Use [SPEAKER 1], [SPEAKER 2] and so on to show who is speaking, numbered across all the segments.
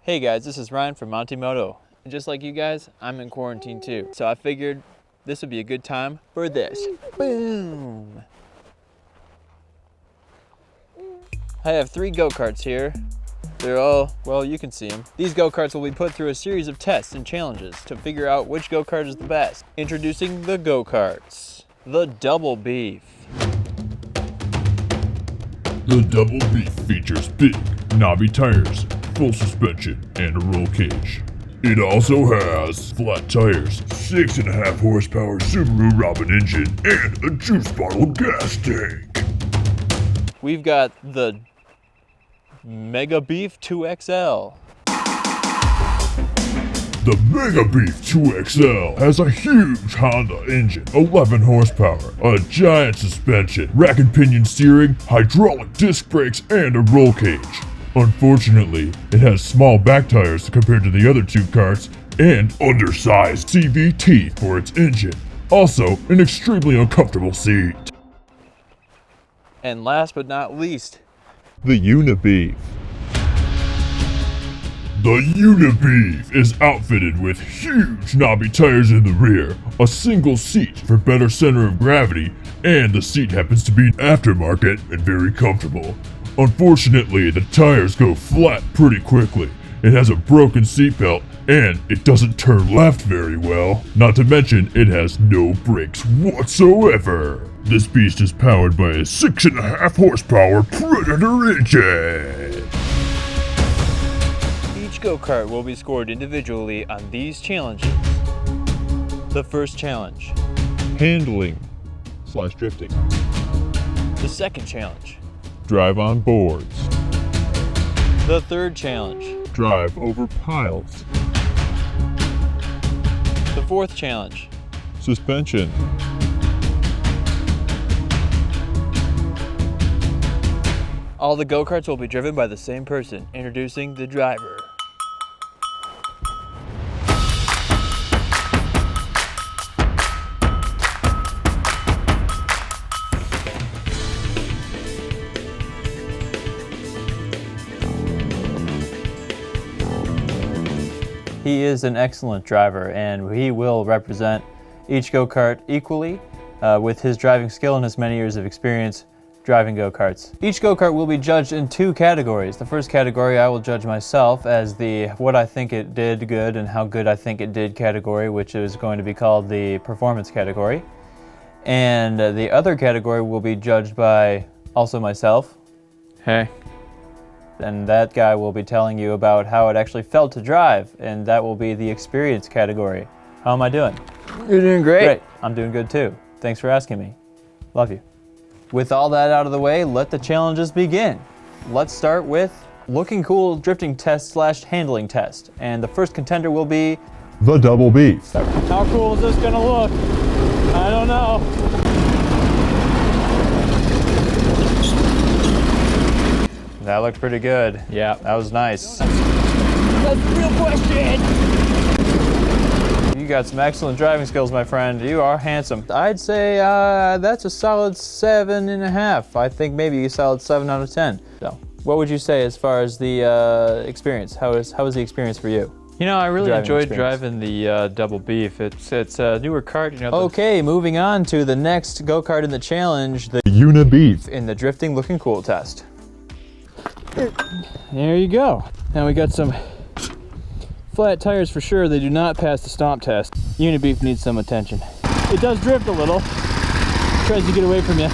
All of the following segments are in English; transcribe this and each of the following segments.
[SPEAKER 1] Hey guys, this is Ryan from Monty Moto. And just like you guys, I'm in quarantine too. So I figured this would be a good time for this. Boom! I have 3 go-karts here. They're all, well, you can see them. These go-karts will be put through a series of tests and challenges to figure out which go-kart is the best. Introducing the go-karts. The Double Beef.
[SPEAKER 2] The Double Beef features big, knobby tires, full suspension, and a roll cage. It also has flat tires, 6.5 horsepower Subaru Robin engine, and a juice bottle gas tank.
[SPEAKER 1] We've got the Mega Beef 2XL.
[SPEAKER 2] The Mega Beef 2XL has a huge Honda engine, 11 horsepower, a giant suspension, rack and pinion steering, hydraulic disc brakes, and a roll cage. Unfortunately, it has small back tires compared to the other 2 karts, and undersized CVT for its engine. Also, an extremely uncomfortable seat.
[SPEAKER 1] And last but not least,
[SPEAKER 2] The Unibeef. The Unibeef is outfitted with huge knobby tires in the rear, a single seat for better center of gravity, and the seat happens to be aftermarket and very comfortable. Unfortunately, the tires go flat pretty quickly. It has a broken seatbelt, and it doesn't turn left very well. Not to mention, it has no brakes whatsoever. This beast is powered by a 6.5 horsepower Predator engine.
[SPEAKER 1] Each go-kart will be scored individually on these challenges. The first challenge.
[SPEAKER 2] Handling/drifting.
[SPEAKER 1] The second challenge.
[SPEAKER 2] Drive on boards.
[SPEAKER 1] The third challenge.
[SPEAKER 2] Drive over piles.
[SPEAKER 1] The fourth challenge.
[SPEAKER 2] Suspension.
[SPEAKER 1] All the go-karts will be driven by the same person, introducing the driver. He is an excellent driver, and he will represent each go-kart equally with his driving skill and his many years of experience driving go-karts. Each go-kart will be judged in 2 categories. The first category I will judge myself as the what I think it did good and how good I think it did category, which is going to be called the performance category. And the other category will be judged by also myself. Hey. And that guy will be telling you about how it actually felt to drive, and that will be the experience category. How am I doing?
[SPEAKER 3] You're doing great.
[SPEAKER 1] I'm doing good too. Thanks for asking me. Love you. With all that out of the way, let the challenges begin. Let's start with looking cool drifting test / handling test. And the first contender will be
[SPEAKER 2] The Double Beef.
[SPEAKER 1] How cool is this gonna look? I don't know. That looked pretty good. Yeah, that was nice. That's the real question. You got some excellent driving skills, my friend. You are handsome. I'd say that's a solid 7.5. I think maybe a solid 7 out of 10. So, what would you say as far as the experience? How was the experience for you?
[SPEAKER 3] You know, I really enjoyed driving the Double Beef. It's a newer kart, you know.
[SPEAKER 1] Okay, moving on to the next go-kart in the challenge, the
[SPEAKER 2] Unibeef.
[SPEAKER 1] in the drifting looking cool test.
[SPEAKER 3] There you go. Now we got some flat tires for sure. They do not pass the stomp test. Unibeef needs some attention. It does drift a little. Tries to get away from you.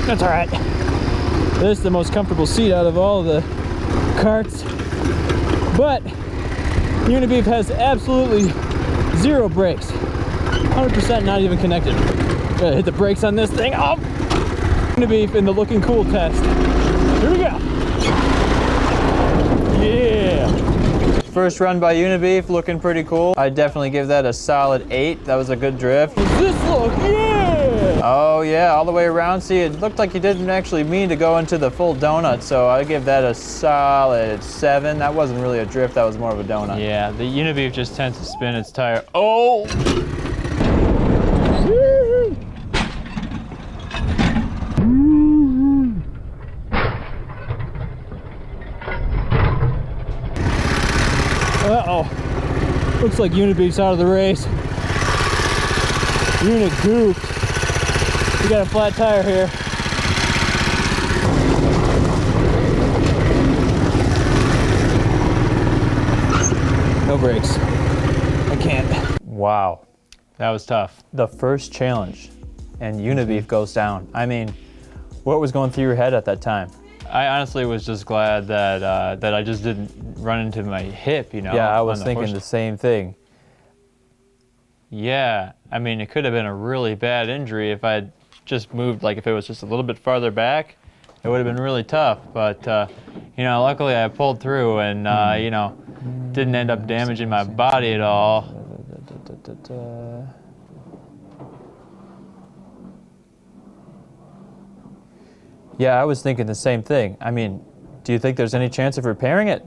[SPEAKER 3] That's all right. This is the most comfortable seat out of all the karts. But Unibeef has absolutely 0 brakes. 100% not even connected. Gotta hit the brakes on this thing. Oh! Unibeef in the looking cool test. Here we go. Yeah.
[SPEAKER 1] First run by Unibeef, looking pretty cool. I'd definitely give that a solid 8. That was a good drift.
[SPEAKER 3] Does this look? Yeah!
[SPEAKER 1] Oh yeah, all the way around. See, it looked like you didn't actually mean to go into the full donut, so I give that a solid 7. That wasn't really a drift, that was more of a donut.
[SPEAKER 3] Yeah, the Unibeef just tends to spin its tire. Oh! Uh-oh. Looks like Unibeef's out of the race. Unit goofed. We got a flat tire here. No brakes. I can't.
[SPEAKER 1] Wow, that was tough. The first challenge, and Unibeef goes down. I mean, what was going through your head at that time?
[SPEAKER 4] I honestly was just glad that that I just didn't run into my hip, you know.
[SPEAKER 1] Yeah, I was thinking the same thing.
[SPEAKER 4] Yeah, I mean, it could have been a really bad injury if I had just moved, like if it was just a little bit farther back, it would have been really tough. But, you know, luckily I pulled through and, you know, didn't end up damaging my body at all.
[SPEAKER 1] Yeah, I was thinking the same thing. I mean, do you think there's any chance of repairing it?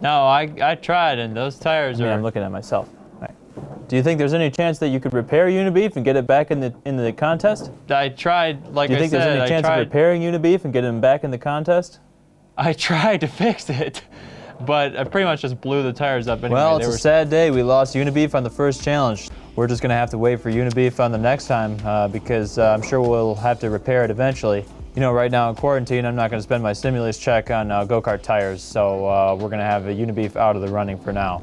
[SPEAKER 4] No, I tried, and those tires
[SPEAKER 1] I mean,
[SPEAKER 4] are...
[SPEAKER 1] I'm looking at myself. Right. Do you think there's any chance that you could repair Unibeef and get it back in the contest?
[SPEAKER 4] I tried, like
[SPEAKER 1] Do you
[SPEAKER 4] I
[SPEAKER 1] think
[SPEAKER 4] said,
[SPEAKER 1] there's any chance of repairing Unibeef and getting him back in the contest?
[SPEAKER 4] I tried to fix it, but I pretty much just blew the tires up anyway.
[SPEAKER 1] Well, it's a sad day. We lost Unibeef on the first challenge. We're just going to have to wait for Unibeef on the next time because I'm sure we'll have to repair it eventually. You know, right now in quarantine, I'm not going to spend my stimulus check on go-kart tires, so we're going to have a Unibeef out of the running for now.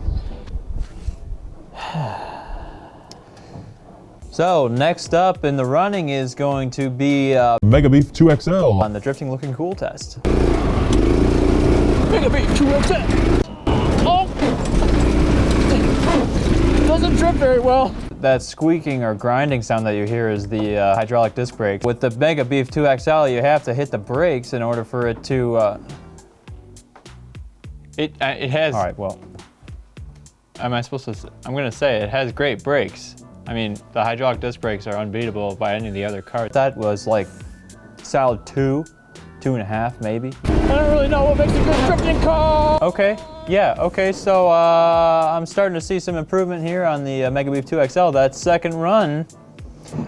[SPEAKER 1] So, next up in the running is going to be
[SPEAKER 2] Megabeef 2XL.
[SPEAKER 1] on the drifting looking cool test.
[SPEAKER 3] Megabeef 2XL. Oh! Doesn't drift very well.
[SPEAKER 1] That squeaking or grinding sound that you hear is the hydraulic disc brake. With the Megabeef 2XL, you have to hit the brakes in order for it to...
[SPEAKER 4] It has...
[SPEAKER 1] All right, well...
[SPEAKER 4] I'm going to say it has great brakes. I mean, the hydraulic disc brakes are unbeatable by any of the other karts.
[SPEAKER 1] That was like solid 2.5 maybe.
[SPEAKER 3] I don't really know what makes a good drifting car.
[SPEAKER 1] Okay, yeah, okay, so I'm starting to see some improvement here on the Megabeef 2XL. That second run,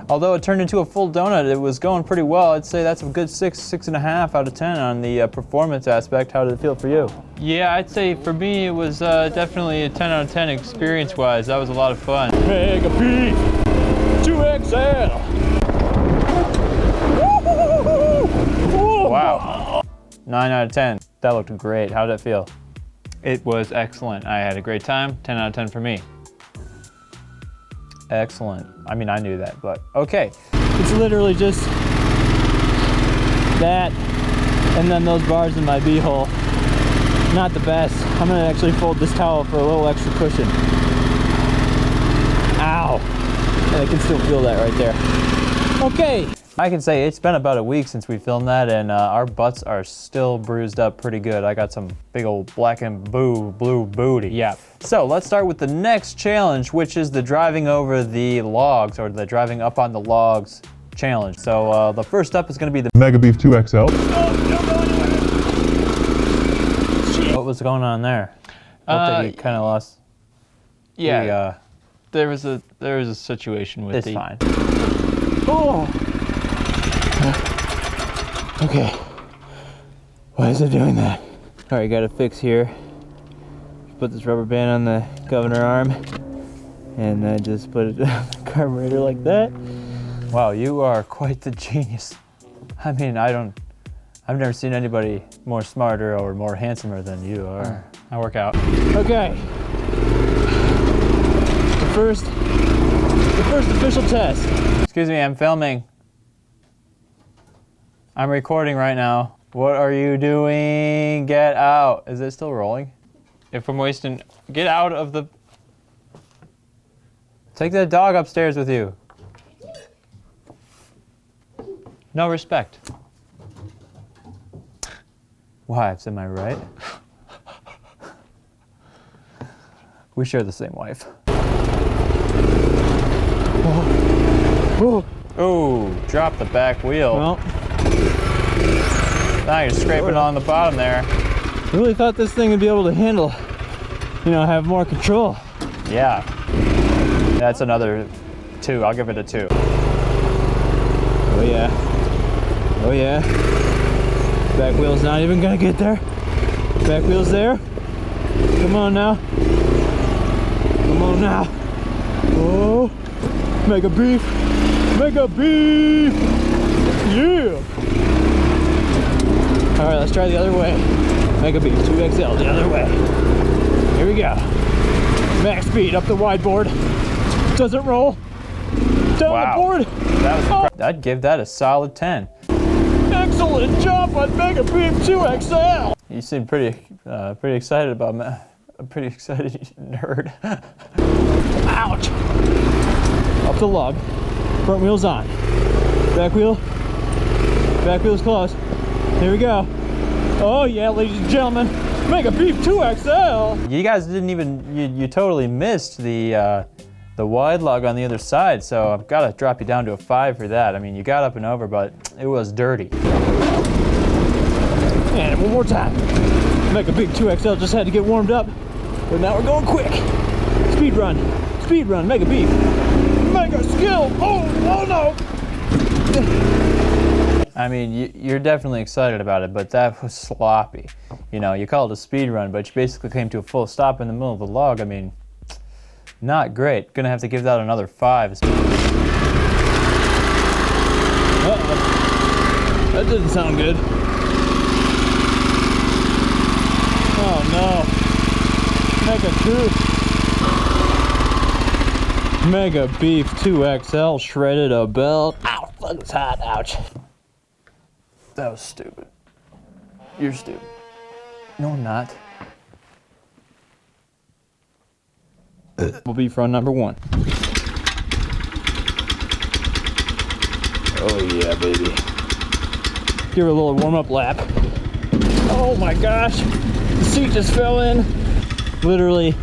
[SPEAKER 1] although it turned into a full donut, it was going pretty well. I'd say that's a good 6.5 out of 10 on the performance aspect. How did it feel for you?
[SPEAKER 4] Yeah, I'd say for me it was definitely a 10 out of 10 experience-wise. That was a lot of fun.
[SPEAKER 3] Megabeef 2XL.
[SPEAKER 1] Wow, 9 out of 10. That looked great. How did it feel?
[SPEAKER 4] It was excellent. I had a great time. 10 out of 10 for me.
[SPEAKER 1] Excellent. I mean, I knew that, but okay.
[SPEAKER 3] It's literally just that and then those bars in my beehole. Not the best. I'm gonna actually fold this towel for a little extra cushion. Ow! And I can still feel that right there. Okay.
[SPEAKER 1] I can say it's been about a week since we filmed that, and our butts are still bruised up pretty good. I got some big old black and blue booty.
[SPEAKER 4] Yeah.
[SPEAKER 1] So let's start with the next challenge, which is the driving over the logs, or the driving up on the logs challenge. So the first up is going to be the
[SPEAKER 2] Megabeef 2XL.
[SPEAKER 1] What was going on there? Looked like you kind of lost.
[SPEAKER 4] Yeah. There was a situation with
[SPEAKER 1] It's
[SPEAKER 4] the...
[SPEAKER 1] fine.
[SPEAKER 3] Oh! Okay. Why is it doing that? All right, got a fix here. Put this rubber band on the governor arm, and I just put it on the carburetor like that.
[SPEAKER 1] Wow, you are quite the genius. I mean, I've never seen anybody more smarter or more handsomer than you are.
[SPEAKER 4] I work out.
[SPEAKER 3] Okay. The first official test.
[SPEAKER 1] Excuse me, I'm filming. I'm recording right now. What are you doing? Get out. Is it still rolling?
[SPEAKER 4] If I'm wasting... Get out of the...
[SPEAKER 1] Take the dog upstairs with you.
[SPEAKER 4] No respect.
[SPEAKER 1] Wives, am I right? We share the same wife.
[SPEAKER 3] Oh.
[SPEAKER 1] Ooh, drop the back wheel.
[SPEAKER 3] Well,
[SPEAKER 1] Now you're scraping on the bottom there.
[SPEAKER 3] really thought this thing would be able to handle, you know, have more control.
[SPEAKER 1] Yeah. That's another 2. I'll give it a 2.
[SPEAKER 3] Oh yeah. Oh yeah. Back wheel's not even gonna get there. Back wheel's there. Come on now. now. Oh, mega beef. Mega beef. Yeah. All right, let's try the other way. Mega beef 2XL the other way. Here we go. Max speed up the wide board. Doesn't roll. Down the board.
[SPEAKER 1] I'd give that a solid 10.
[SPEAKER 3] Excellent job on Mega Beef 2XL.
[SPEAKER 1] You seem pretty excited about me. A pretty excited nerd.
[SPEAKER 3] Ouch. Up the log. Front wheel's on. Back wheel. Back wheel's closed. Here we go. Oh yeah, ladies and gentlemen. Mega Beef 2XL.
[SPEAKER 1] You guys didn't even, you totally missed the wide log on the other side, so I've got to drop you down to a 5 for that. I mean, you got up and over, but it was dirty.
[SPEAKER 3] And one more time. Mega Beef 2XL just had to get warmed up, but now we're going quick. Speed run, Mega Beef. Mega skill, oh no.
[SPEAKER 1] I mean, you're definitely excited about it, but that was sloppy. You know, you call it a speed run, but you basically came to a full stop in the middle of the log. I mean, not great. Gonna have to give that another 5.
[SPEAKER 3] Uh-oh. That didn't sound good. Oh no. Mega Beef 2XL shredded a belt. Ow, fuck, it's hot, ouch.
[SPEAKER 1] That was stupid. You're stupid. No, I'm not.
[SPEAKER 3] Will be front number 1. Oh yeah, baby. Give her a little warm-up lap. Oh my gosh, the seat just fell in. Literally,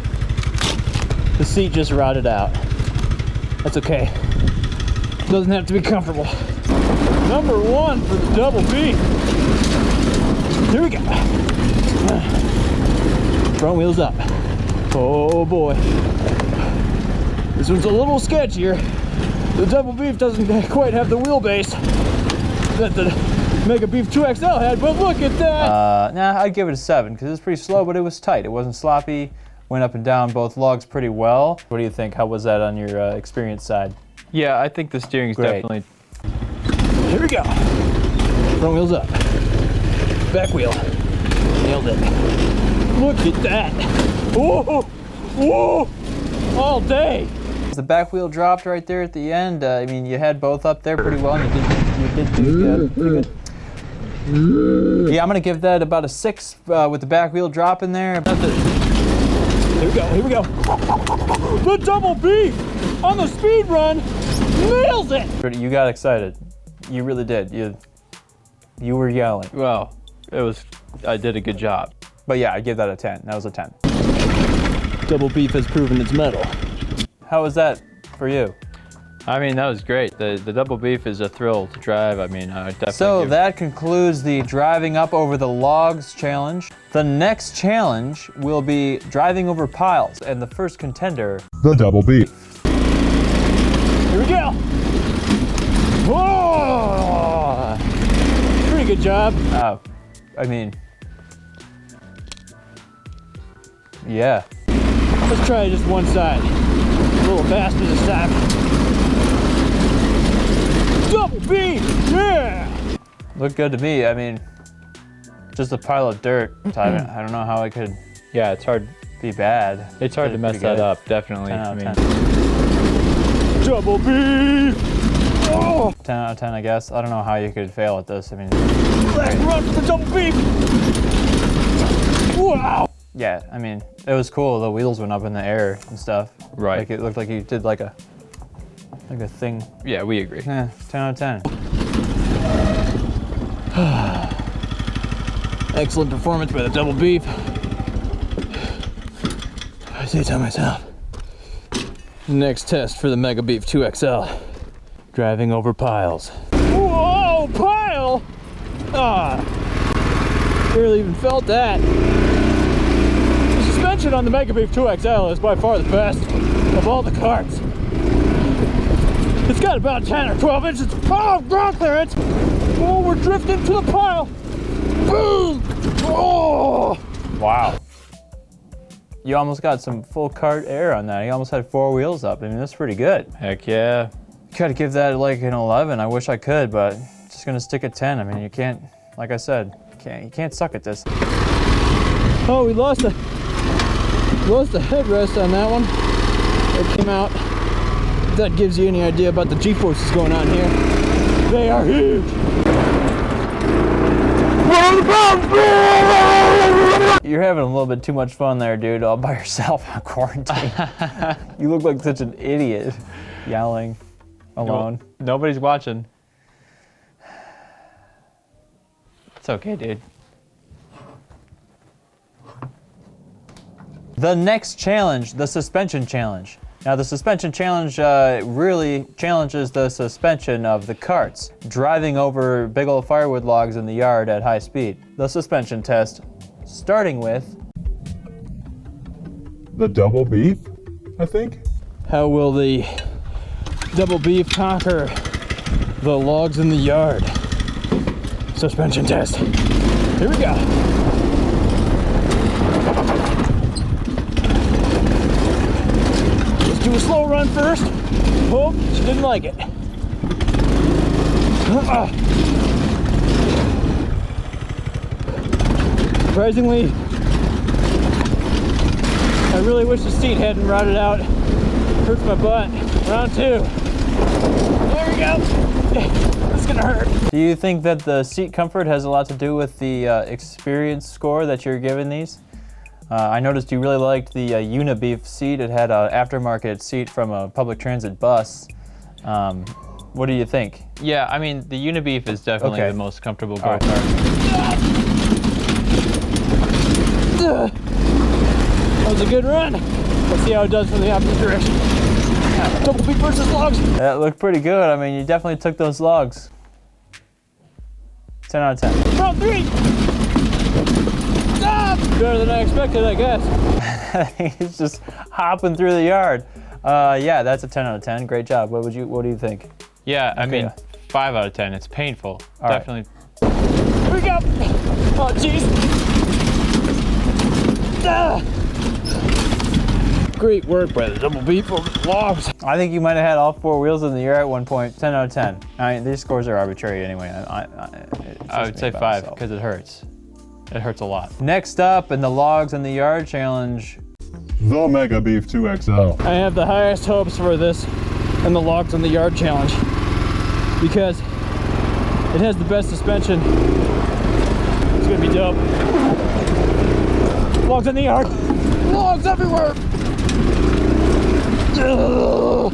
[SPEAKER 3] the seat just rotted out. That's okay. Doesn't have to be comfortable. Number 1 for the double B. Here we go. Front wheels up. Oh boy. This one's a little sketchier. The double beef doesn't quite have the wheelbase that the Mega Beef 2XL had, but look at that.
[SPEAKER 1] Nah, I'd give it a 7 because it's pretty slow, but it was tight. It wasn't sloppy. Went up and down both logs pretty well. What do you think? How was that on your experience side?
[SPEAKER 4] Yeah, I think the steering's
[SPEAKER 1] Great.
[SPEAKER 4] definitely.
[SPEAKER 3] Here we go. Front wheels up. Back wheel. Nailed it. Look at that. Whoa! Whoa! All day.
[SPEAKER 1] The back wheel dropped right there at the end. I mean, you had both up there pretty well. And you did pretty good. Yeah, I'm gonna give that about a 6 with the back wheel drop in there.
[SPEAKER 3] Here we go. Here we go. The double beef on the speed run nails it.
[SPEAKER 1] You got excited. You really did. You were yelling.
[SPEAKER 4] Well, I did a good job.
[SPEAKER 1] But yeah, I give that a 10. That was a 10.
[SPEAKER 3] Double beef has proven its mettle.
[SPEAKER 1] How was that for you?
[SPEAKER 4] I mean, that was great. The double beef is a thrill to drive. I mean, I definitely.
[SPEAKER 1] So that concludes the driving up over the logs challenge. The next challenge will be driving over piles, and the first contender,
[SPEAKER 2] The double beef.
[SPEAKER 3] Here we go. Whoa! Pretty good job.
[SPEAKER 1] I mean, yeah.
[SPEAKER 3] Let's try just one side. A little faster this time. Double beef, yeah!
[SPEAKER 1] Looked good to me. I mean, just a pile of dirt. So I don't know how it could
[SPEAKER 4] Yeah, it's hard.
[SPEAKER 1] be bad.
[SPEAKER 4] It's hard to mess
[SPEAKER 1] Pretty
[SPEAKER 4] that
[SPEAKER 1] good.
[SPEAKER 4] up. Definitely.
[SPEAKER 1] 10 out
[SPEAKER 4] I
[SPEAKER 1] of
[SPEAKER 4] mean,
[SPEAKER 1] 10.
[SPEAKER 3] Double beef! Oh!
[SPEAKER 1] 10 out of 10, I guess. I don't know how you could fail at this. I mean,
[SPEAKER 3] Last run for the double beef! Wow!
[SPEAKER 1] yeah, I mean, it was cool. The wheels went up in the air and stuff.
[SPEAKER 4] Right.
[SPEAKER 1] Like it looked like you did like a thing.
[SPEAKER 4] yeah, we agree.
[SPEAKER 1] 10 out of 10.
[SPEAKER 3] Excellent performance by the double beef. I say to myself. Next test for the Mega Beef 2XL. Driving over piles. Whoa, pile! Ah, barely even felt that. The suspension on the Mega Beef 2XL is by far the best of all the karts. It's got about 10 or 12 inches. Oh, ground clearance! Oh, we're drifting to the pile. Boom! Oh!
[SPEAKER 1] Wow. you almost got some full kart air on that. You almost had 4 wheels up. I mean, that's pretty good.
[SPEAKER 4] Heck yeah.
[SPEAKER 1] Gotta give that like an 11. I wish I could, but just gonna stick at 10. I mean, you can't, like I said, you can't suck at this.
[SPEAKER 3] Oh, we lost the headrest on that one. It came out. If that gives you any idea about the G-forces going on here. They are huge.
[SPEAKER 1] You're having a little bit too much fun there, dude, all by yourself on quarantine. You look like such an idiot, yelling alone.
[SPEAKER 4] Nobody's watching. It's okay, dude.
[SPEAKER 1] The next challenge, the suspension challenge. Now, the suspension challenge really challenges the suspension of the karts, driving over big old firewood logs in the yard at high speed. The suspension test, starting with
[SPEAKER 2] The double beef, I think.
[SPEAKER 3] How will the double beef conquer the logs in the yard? Suspension test. Here we go. Let's do a slow run first. Oh, she didn't like it. Surprisingly, I really wish the seat hadn't rotted out. Hurts my butt. Round 2. There we go. That's gonna hurt.
[SPEAKER 1] Do you think that the seat comfort has a lot to do with the experience score that you're giving these? I noticed you really liked the Unibeef seat. It had an aftermarket seat from a public transit bus. What do you think?
[SPEAKER 4] Yeah, I mean, the Unibeef is definitely
[SPEAKER 1] Okay.
[SPEAKER 4] the most comfortable
[SPEAKER 1] All
[SPEAKER 4] go-kart.
[SPEAKER 1] right.
[SPEAKER 3] That was a good run. Let's see how it does from the opposite direction. Double beef versus logs.
[SPEAKER 1] That looked pretty good. I mean, you definitely took those logs. 10 out of 10.
[SPEAKER 3] Round 3. Ah, better than I expected, I guess.
[SPEAKER 1] He's just hopping through the yard. Yeah, that's a 10 out of 10. Great job. What do you think?
[SPEAKER 4] Yeah, I mean,
[SPEAKER 1] Okay.
[SPEAKER 4] 5 out of 10. It's painful.
[SPEAKER 1] All right.
[SPEAKER 4] Definitely.
[SPEAKER 3] Here we go. Oh, jeez. Ah. Great work by the double beef over the logs.
[SPEAKER 1] I think you might have had all 4 wheels in the air at one point. 10 out of 10. I mean, these scores are arbitrary anyway.
[SPEAKER 4] I would say 5 because it hurts. It hurts a lot.
[SPEAKER 1] Next up in the logs in the yard challenge.
[SPEAKER 2] The Mega Beef 2XL.
[SPEAKER 3] I have the highest hopes for this and the logs in the yard challenge because it has the best suspension. It's gonna be dope. Logs in the yard. Logs everywhere. Ugh.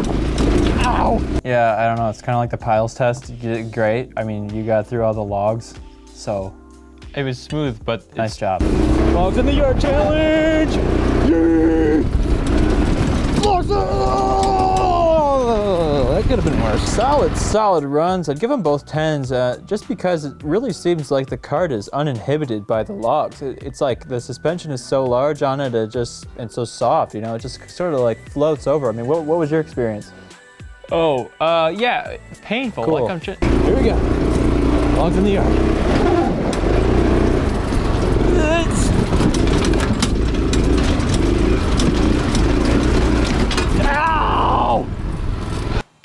[SPEAKER 3] Ow.
[SPEAKER 1] Yeah, I don't know. It's kind of like the piles test. You did great. I mean, you got through all the logs, so
[SPEAKER 4] It was smooth, but
[SPEAKER 1] nice job.
[SPEAKER 3] Logs in the yard challenge. Yeah. Logs. That could have been worse.
[SPEAKER 1] Solid runs. I'd give them both 10s just because it really seems like the kart is uninhibited by the logs. It's like the suspension is so large on it, and so soft, you know, it just sort of like floats over. I mean, what was your experience?
[SPEAKER 4] yeah, painful.
[SPEAKER 1] Cool.
[SPEAKER 4] Like I'm
[SPEAKER 3] Here we go. Logs in the yard. Ow!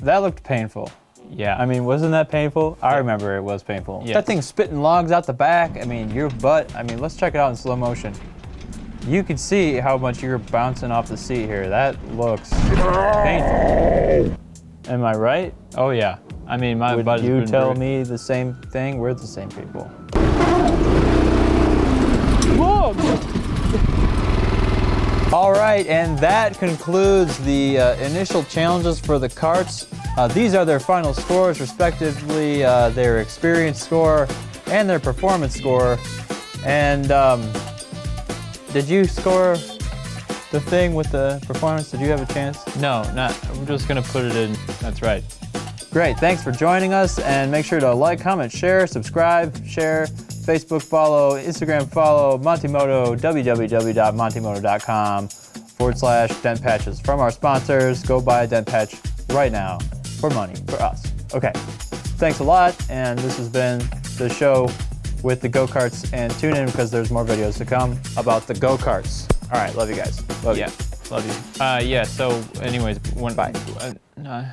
[SPEAKER 1] That looked painful.
[SPEAKER 4] Yeah.
[SPEAKER 1] I mean, wasn't that painful? I remember it was painful.
[SPEAKER 4] Yeah.
[SPEAKER 1] That thing's spitting logs out the back. I mean, your butt. I mean, let's check it out in slow motion. You can see how much you're bouncing off the seat here. That looks painful. Am I right?
[SPEAKER 4] Oh yeah. I mean, my butt
[SPEAKER 1] Would
[SPEAKER 4] has
[SPEAKER 1] you
[SPEAKER 4] been
[SPEAKER 1] tell
[SPEAKER 4] bruised.
[SPEAKER 1] me the same thing? We're the same people.
[SPEAKER 3] Logs!
[SPEAKER 1] All right, and that concludes the initial challenges for the karts. These are their final scores, respectively, their experience score and their performance score. And did you score the thing with the performance? Did you have a chance?
[SPEAKER 4] No, not. I'm just gonna put it in. That's right.
[SPEAKER 1] Great, thanks for joining us, and make sure to like, comment, share, subscribe, share, Facebook follow, Instagram follow, Montimoto, www.montimoto.com/dent patches. From our sponsors, go buy a dent patch right now for money, for us. Okay, thanks a lot, and this has been the show with the go-karts, and tune in because there's more videos to come about the go-karts.
[SPEAKER 3] All right, love you guys. Love you.
[SPEAKER 4] Yeah, love you. Yeah. So, anyways,
[SPEAKER 3] Bye.
[SPEAKER 4] No.